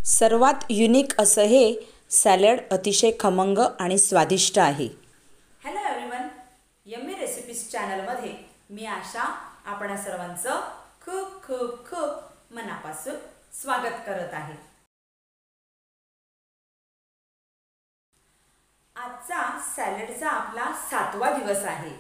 सर्वात युनिक असं हे सॅलड अतिशय खमंग आणि स्वादिष्ट आहे। हॅलो एव्हरीवन, यम्मी रेसिपीज चॅनलमध्ये मी आशा आपणा सर्वांचं खूप खूप खूप मनापासून स्वागत करत आहे। आजचा सॅलडचा आपला 7वा दिवस आहे।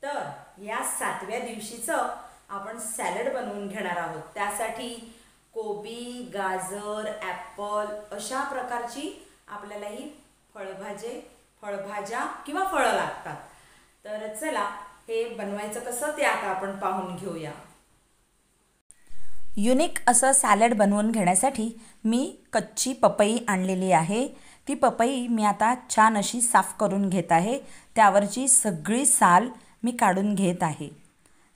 तर या 7व्या दिवशीचं आपण सॅलड बनवून घेणार आहोत। त्यासाठी कोबी, गाजर, ॲपल अशा प्रकारची आपल्याला ही फळभाज्या किंवा फळं लागतात। तर चला हे बनवायचं कसं ते आता आपण पाहून घेऊया। युनिक असं सॅलड बनवून घेण्यासाठी मी कच्ची पपई आणलेली आहे। ती पपई मी आता छान अशी साफ करून घेत आहे। त्यावरची सगळी साल मी काढून घेत आहे।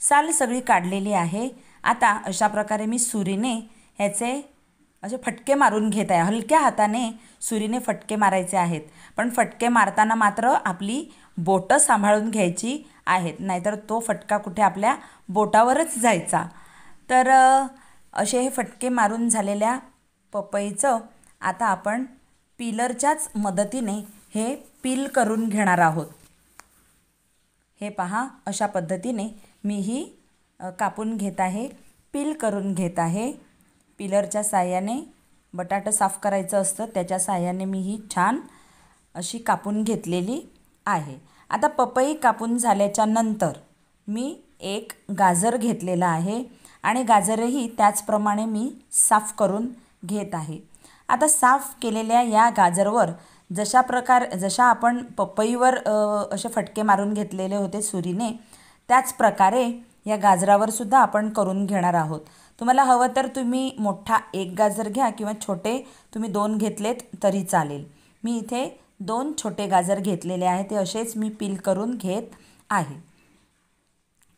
साल सगळी काढलेली आहे। आता अशा प्रकारे मी सुरीने ह्याचे असे फटके मारून घेत आहे। हलक्या हाताने सुरीने फटके मारायचे आहेत, पण फटके मारताना मात्र आपली बोटं सांभाळून घ्यायची आहेत, नाहीतर तो फटका कुठे आपल्या बोटावरच जायचा। तर असे हे फटके मारून झालेल्या पपईचं आता आपण पिलरच्याच मदतीने हे पील करून घेणार आहोत। हे पहा, अशा पद्धतीने मी ही कापून घेत आहे, पील करून घेत आहे। पिलरच्या साहाय्याने बटाटा साफ करायचं असतं, त्याच्या साहाय्याने मी ही छान अशी कापून घेतलेली आहे। आता पपई कापून झाल्याच्या नंतर मी एक गाजर घेतलेला आहे आणि गाजरही त्याचप्रमाणे मी साफ करून घेत आहे। आता साफ केलेल्या या गाजरवर जशा आपण पपईवर असे फटके मारून घेतलेले होते सुरीने, त्याच प्रकारे या गाजरावर सुद्धा आपण करून घेणार आहोत। तुम्हाला हवं तर तुम्ही मोठा एक गाजर घ्या किंवा छोटे तुम्ही 2 घेतलेत तरी चालेल। मी इथे 2 छोटे गाजर घेतलेले आहे, ते असेच मी पील करून घेत आहे।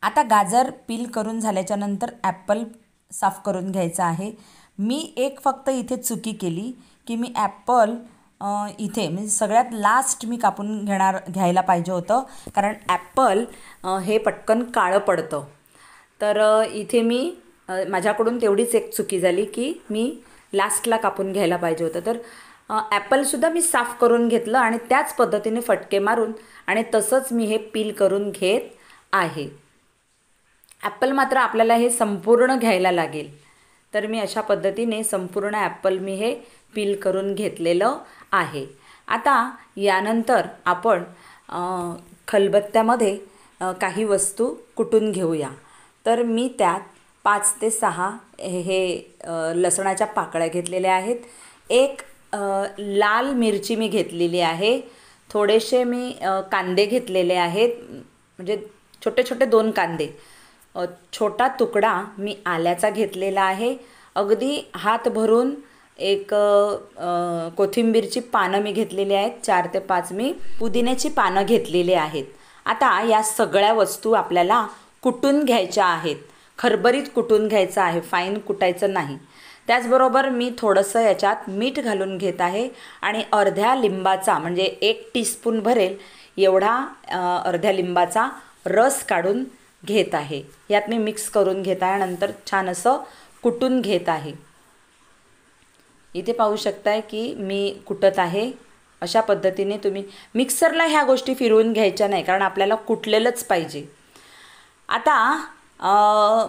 आता गाजर पील करून झाल्याच्या नंतर ॲपल साफ करून घ्यायचा आहे। मी एक फक्त इथे चुकी केली की मी ॲपल इथे म्हणजे सगळ्यात लास्ट मी कापून घ्यायला पाहिजे होतं, कारण ॲपल हे पटकन काळं पडतं। तर इथे मी माझ्याकडून तेवढीच एक चुकी झाली की मी लास्टला कापून घ्यायला पाहिजे होतं। तर ॲपलसुद्धा मी साफ करून घेतलं आणि त्याच पद्धतीने फटके मारून आणि तसंच मी हे पील करून घेत आहे। ॲपल मात्र आपल्याला हे संपूर्ण घ्यायला लागेल। तर मी अशा पद्धतीने संपूर्ण ॲपल मी हे पील करून घेतलेलं आहे। आता यानंतर आपण खलबत्त्यामध्ये काही वस्तू कुटून घेऊया। तर मी त्यात 5 ते 6 लसणाच्या पाकळ्या घेतलेल्या आहेत। एक लाल मिरची मी घेतलेली आहे। थोडेसे मी कांदे घेतलेले आहेत, म्हणजे छोटे छोटे 2 कांदे। छोटा तुकडा मी आल्याचा घेतलेला आहे। अगदी हात भरून एक कोथिंबीरची पानं मी घेतलेली आहेत। 4 ते 5 मी पुदिन्याची पानं घेतलेली आहेत। आता या सगळ्या वस्तू आपल्याला कुटून घ्यायच्या आहेत, खरबरीत कुटून घ्यायचं आहे, फाईन कुटायचं नाही। त्याचबरोबर मी थोडंसं याच्यात मीठ घालून घेत आहे आणि अर्ध्या लिंबाचा म्हणजे 1 टीस्पून भरेल एवढा अर्ध्या लिंबाचा रस काढून घेत आहे। यात मी मिक्स करून घेत आहे, नंतर छान असं कुटून घेत आहे। इथे पाहू शकताय की मी कुटत आहे। अशा पद्धतीने तुम्ही मिक्सरला ह्या गोष्टी फिरवून घ्यायच्या नाही, कारण आपल्याला कुटलेलंच पाहिजे। आता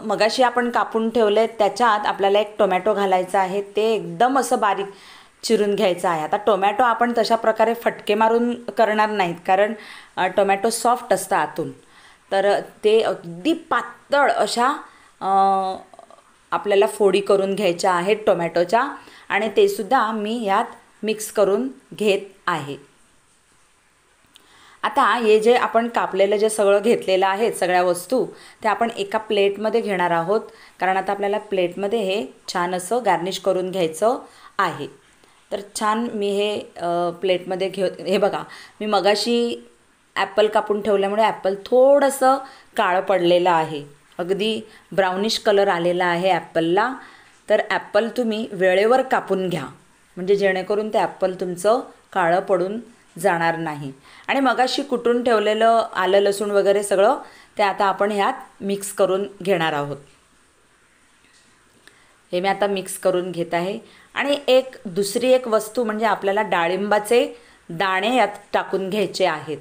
मगाशी आपण कापून ठेवले त्याच्यात आपल्याला एक टोमॅटो घालायचा आहे, ते एकदम असं बारीक चिरून घ्यायचं आहे। आता टोमॅटो आपण तशा प्रकारे फटके मारून करणार नाहीत, कारण टोमॅटो सॉफ्ट असतं आतून। तर ते अगदी पातळ अशा आपल्याला फोडी करून घ्यायच्या आहेत टोमॅटोच्या, आणि ते सुद्धा मी यात मिक्स करून घेत आहे। आता हे जे आपण कापलेलं जे सगळं घेतलेलं आहे, सगळ्या वस्तू त्या आपण एका प्लेटमध्ये घेणार आहोत, कारण आता आपल्याला प्लेटमध्ये हे छान असं गार्निश करून घ्यायचं आहे। तर छान मी हे प्लेटमध्ये हे बघा, मी मगाशी ॲपल कापून ठेवल्यामुळे ॲपल थोडंसं काळं पडलेलं आहे, अगदी ब्राउनिश कलर आलेला आहे ॲपलला। तर ॲपल तुम्ही वेळेवर कापून घ्या, म्हणजे जेणेकरून ते ॲपल तुमचं काळं पडून जाणार नाही। आणि मगाशी कुटून ठेवलेलं आलं लसूण वगैरे सगळं ते आता आपण ह्यात मिक्स करून घेणार आहोत। हे मी आता मिक्स करून घेत आहे आणि दुसरी एक वस्तू म्हणजे आपल्याला डाळिंबाचे दाणे यात टाकून घ्यायचे आहेत,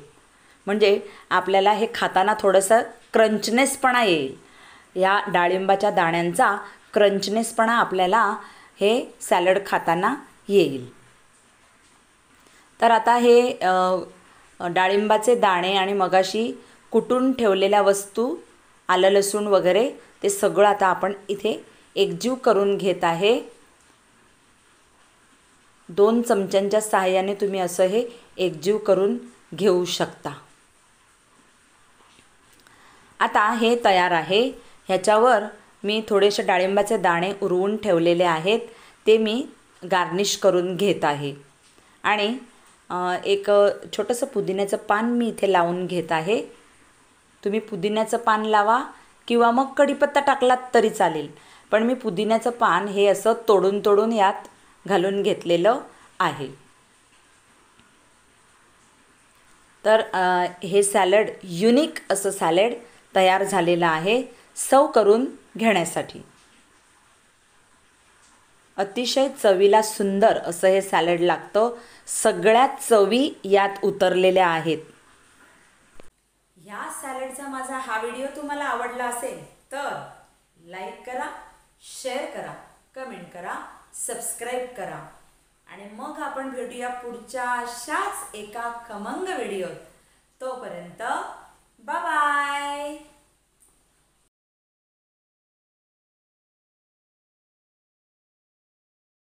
म्हणजे आपल्याला हे खाताना थोडंसं क्रंचनेसपणा येईल. या डाळिंबाच्या दाण्यांचा क्रंचनेसपणा आपल्याला हे सॅलड खाताना येईल. तर आता हे डाळिंबाचे दाणे आणि मगाशी कुटून ठेवलेल्या वस्तू, आलं लसूण वगैरे, ते सगळं आता आपण इथे एकजीव करून घेत आहे. 2 चमच्यांच्या सहाय्याने तुम्ही असं हे एकजीव करून घेऊ शकता. आता हे तयार आहे. ह्याच्यावर मी थोडेसे डाळिंबाचे दाणे उरवून ठेवलेले आहेत, ते मी गार्निश करून घेत आहे. आणि एक छोटंसं पुदिन्याचं पान मी इथे लावून घेत आहे. तुम्ही पुदिन्याचं पान लावा किंवा मग कढीपत्ता टाकलात तरी चालेल, पण मी पुदिन्याचं पान हे असं तोडून यात घालून घेतलेलं आहे. तर हे सॅलड, युनिक असं सॅलड तयार झालेलं आहे सर्व करून घेण्यासाठी. अतिशय चवीला सुंदर असं हे सॅलड लागतं. सगळ्या चवी यात उतरलेल्या आहेत. ह्या सॅलडचा माझा हा व्हिडिओ तुम्हाला आवडला असेल तर लाईक करा, शेअर करा, कमेंट करा, सबस्क्राईब करा. आणि मग आपण भेटूया पुढच्या अशाच एका खमंग व्हिडिओत. तोपर्यंत बाय बाय.